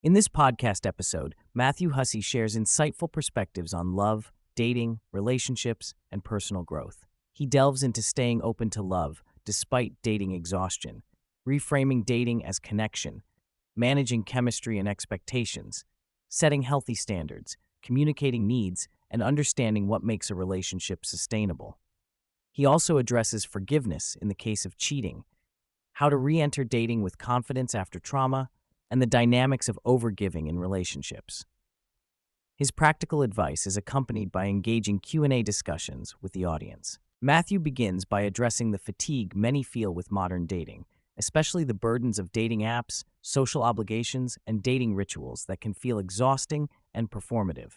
In this podcast episode, Matthew Hussey shares insightful perspectives on love, dating, relationships, and personal growth. He delves into staying open to love despite dating exhaustion, reframing dating as connection, managing chemistry and expectations, setting healthy standards, communicating needs, and understanding what makes a relationship sustainable. He also addresses forgiveness in the case of cheating, how to re-enter dating with confidence after trauma, and the dynamics of overgiving in relationships. His practical advice is accompanied by engaging Q&A discussions with the audience. Matthew begins by addressing the fatigue many feel with modern dating, especially the burdens of dating apps, social obligations, and dating rituals that can feel exhausting and performative.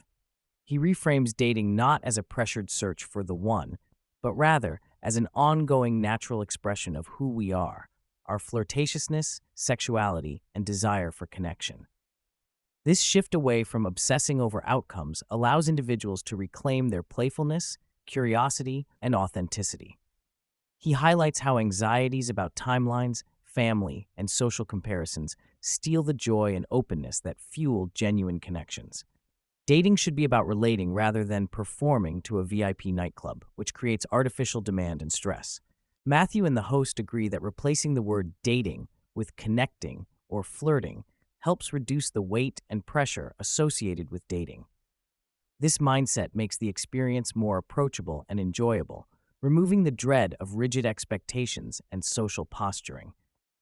He reframes dating not as a pressured search for the one, but rather as an ongoing natural expression of who we are, our flirtatiousness, sexuality, and desire for connection. This shift away from obsessing over outcomes allows individuals to reclaim their playfulness, curiosity, and authenticity. He highlights how anxieties about timelines, family, and social comparisons steal the joy and openness that fuel genuine connections. Dating should be about relating rather than performing to a VIP nightclub, which creates artificial demand and stress. Matthew and the host agree that replacing the word dating with connecting or flirting helps reduce the weight and pressure associated with dating. This mindset makes the experience more approachable and enjoyable, removing the dread of rigid expectations and social posturing.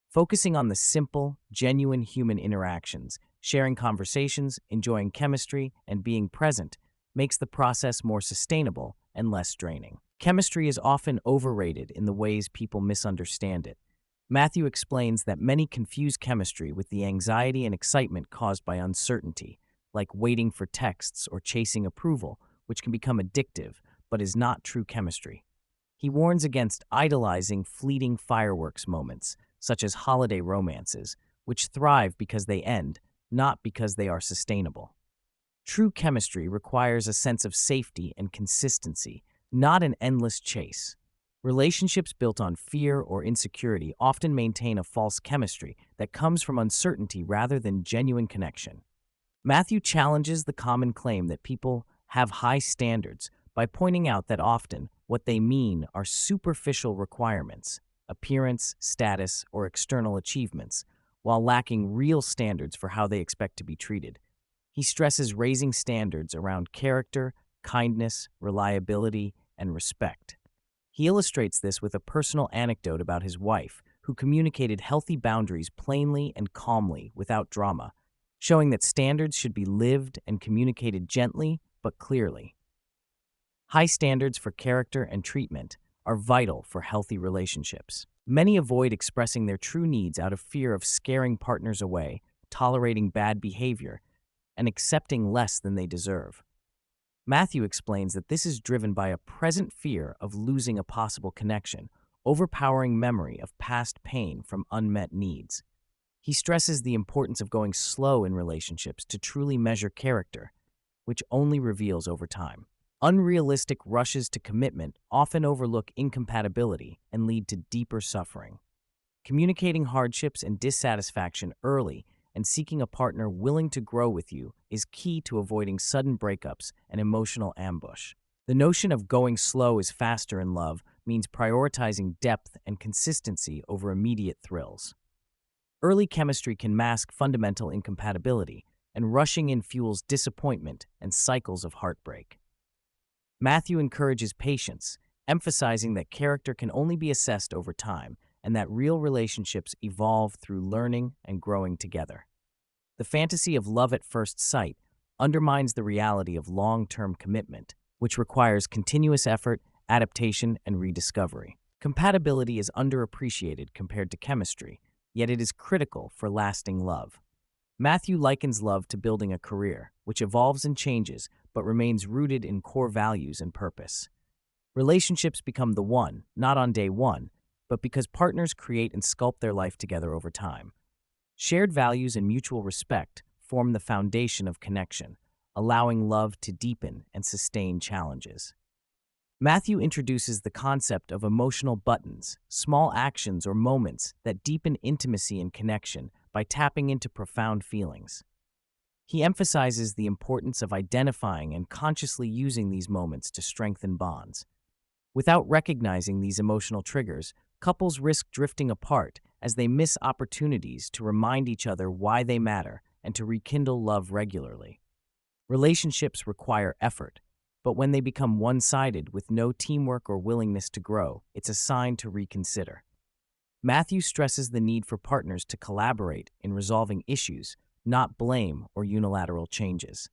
Focusing on the simple, genuine human interactions, sharing conversations, enjoying chemistry, and being present makes the process more sustainable and less draining. Chemistry is often overrated in the ways people misunderstand it. Matthew explains that many confuse chemistry with the anxiety and excitement caused by uncertainty, like waiting for texts or chasing approval, which can become addictive but is not true chemistry. He warns against idolizing fleeting fireworks moments, such as holiday romances, which thrive because they end, not because they are sustainable. True chemistry requires a sense of safety and consistency, not an endless chase. Relationships built on fear or insecurity often maintain a false chemistry that comes from uncertainty rather than genuine connection. Matthew challenges the common claim that people have high standards by pointing out that often what they mean are superficial requirements, appearance, status, or external achievements, while lacking real standards for how they expect to be treated. He stresses raising standards around character, kindness, reliability, and respect. He illustrates this with a personal anecdote about his wife, who communicated healthy boundaries plainly and calmly without drama, showing that standards should be lived and communicated gently but clearly. High standards for character and treatment are vital for healthy relationships. Many avoid expressing their true needs out of fear of scaring partners away, tolerating bad behavior, and accepting less than they deserve. Matthew explains that this is driven by a present fear of losing a possible connection, overpowering memory of past pain from unmet needs. He stresses the importance of going slow in relationships to truly measure character, which only reveals over time. Unrealistic rushes to commitment often overlook incompatibility and lead to deeper suffering. Communicating hardships and dissatisfaction early and seeking a partner willing to grow with you is key to avoiding sudden breakups and emotional ambush. The notion of going slow is faster in love means prioritizing depth and consistency over immediate thrills. Early chemistry can mask fundamental incompatibility, and rushing in fuels disappointment and cycles of heartbreak. Matthew encourages patience, emphasizing that character can only be assessed over time and that real relationships evolve through learning and growing together. The fantasy of love at first sight undermines the reality of long-term commitment, which requires continuous effort, adaptation, and rediscovery. Compatibility is underappreciated compared to chemistry, yet it is critical for lasting love. Matthew likens love to building a career, which evolves and changes, but remains rooted in core values and purpose. Relationships become the one, not on day one, but because partners create and sculpt their life together over time. Shared values and mutual respect form the foundation of connection, allowing love to deepen and sustain challenges. Matthew introduces the concept of emotional buttons, small actions or moments that deepen intimacy and connection by tapping into profound feelings. He emphasizes the importance of identifying and consciously using these moments to strengthen bonds. Without recognizing these emotional triggers, couples risk drifting apart as they miss opportunities to remind each other why they matter and to rekindle love regularly. Relationships require effort, but when they become one-sided with no teamwork or willingness to grow, it's a sign to reconsider. Matthew stresses the need for partners to collaborate in resolving issues, not blame or unilateral changes.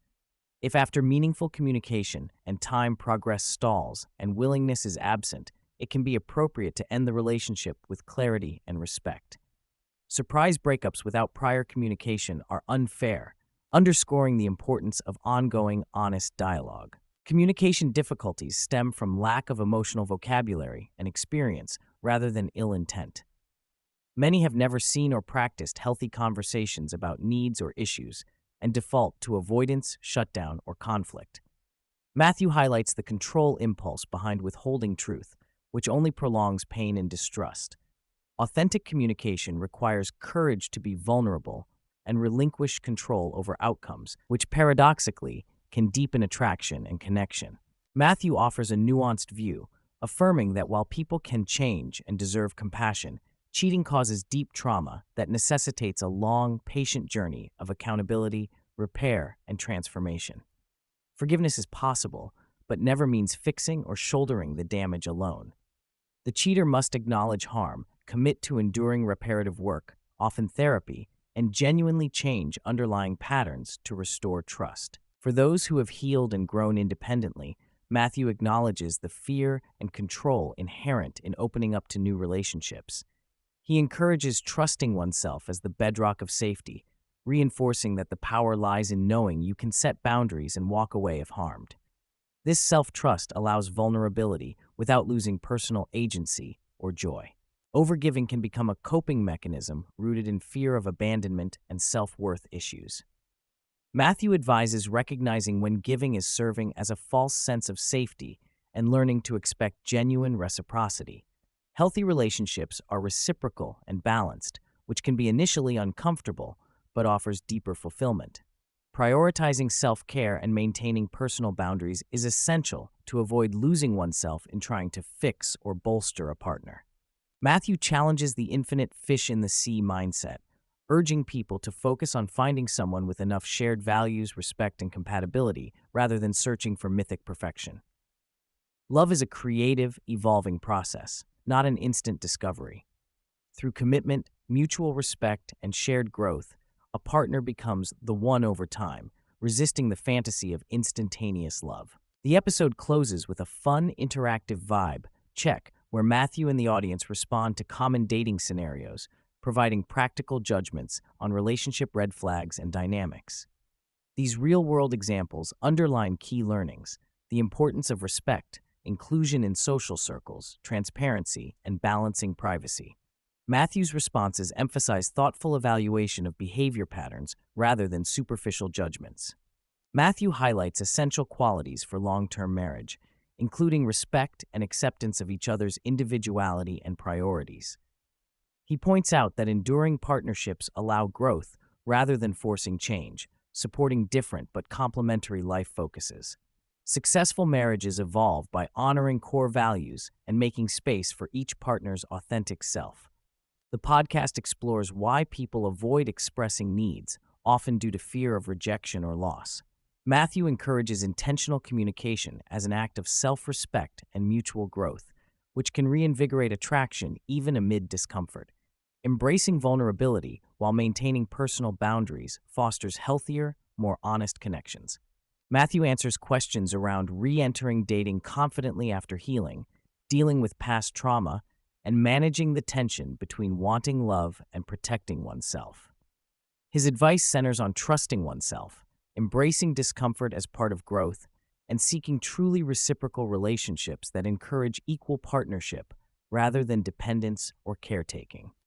If after meaningful communication and time progress stalls and willingness is absent, it can be appropriate to end the relationship with clarity and respect. Surprise breakups without prior communication are unfair, underscoring the importance of ongoing, honest dialogue. Communication difficulties stem from lack of emotional vocabulary and experience rather than ill intent. Many have never seen or practiced healthy conversations about needs or issues and default to avoidance, shutdown, or conflict. Matthew highlights the control impulse behind withholding truth, which only prolongs pain and distrust. Authentic communication requires courage to be vulnerable and relinquish control over outcomes, which paradoxically can deepen attraction and connection. Matthew offers a nuanced view, affirming that while people can change and deserve compassion, cheating causes deep trauma that necessitates a long, patient journey of accountability, repair, and transformation. Forgiveness is possible, but never means fixing or shouldering the damage alone. The cheater must acknowledge harm, commit to enduring reparative work, often therapy, and genuinely change underlying patterns to restore trust. For those who have healed and grown independently, Matthew acknowledges the fear and control inherent in opening up to new relationships. He encourages trusting oneself as the bedrock of safety, reinforcing that the power lies in knowing you can set boundaries and walk away if harmed. This self-trust allows vulnerability without losing personal agency or joy. Overgiving can become a coping mechanism rooted in fear of abandonment and self-worth issues. Matthew advises recognizing when giving is serving as a false sense of safety and learning to expect genuine reciprocity. Healthy relationships are reciprocal and balanced, which can be initially uncomfortable but offers deeper fulfillment. Prioritizing self-care and maintaining personal boundaries is essential to avoid losing oneself in trying to fix or bolster a partner. Matthew challenges the infinite fish in the sea mindset, urging people to focus on finding someone with enough shared values, respect, and compatibility rather than searching for mythic perfection. Love is a creative, evolving process, not an instant discovery. Through commitment, mutual respect, and shared growth, a partner becomes the one over time, resisting the fantasy of instantaneous love. The episode closes with a fun, interactive vibe check where Matthew and the audience respond to common dating scenarios, providing practical judgments on relationship red flags and dynamics. These real-world examples underline key learnings: the importance of respect, inclusion in social circles, transparency, and balancing privacy. Matthew's responses emphasize thoughtful evaluation of behavior patterns rather than superficial judgments. Matthew highlights essential qualities for long-term marriage, including respect and acceptance of each other's individuality and priorities. He points out that enduring partnerships allow growth rather than forcing change, supporting different but complementary life focuses. Successful marriages evolve by honoring core values and making space for each partner's authentic self. The podcast explores why people avoid expressing needs, often due to fear of rejection or loss. Matthew encourages intentional communication as an act of self-respect and mutual growth, which can reinvigorate attraction even amid discomfort. Embracing vulnerability while maintaining personal boundaries fosters healthier, more honest connections. Matthew answers questions around re-entering dating confidently after healing, dealing with past trauma, and managing the tension between wanting love and protecting oneself. His advice centers on trusting oneself, embracing discomfort as part of growth, and seeking truly reciprocal relationships that encourage equal partnership rather than dependence or caretaking.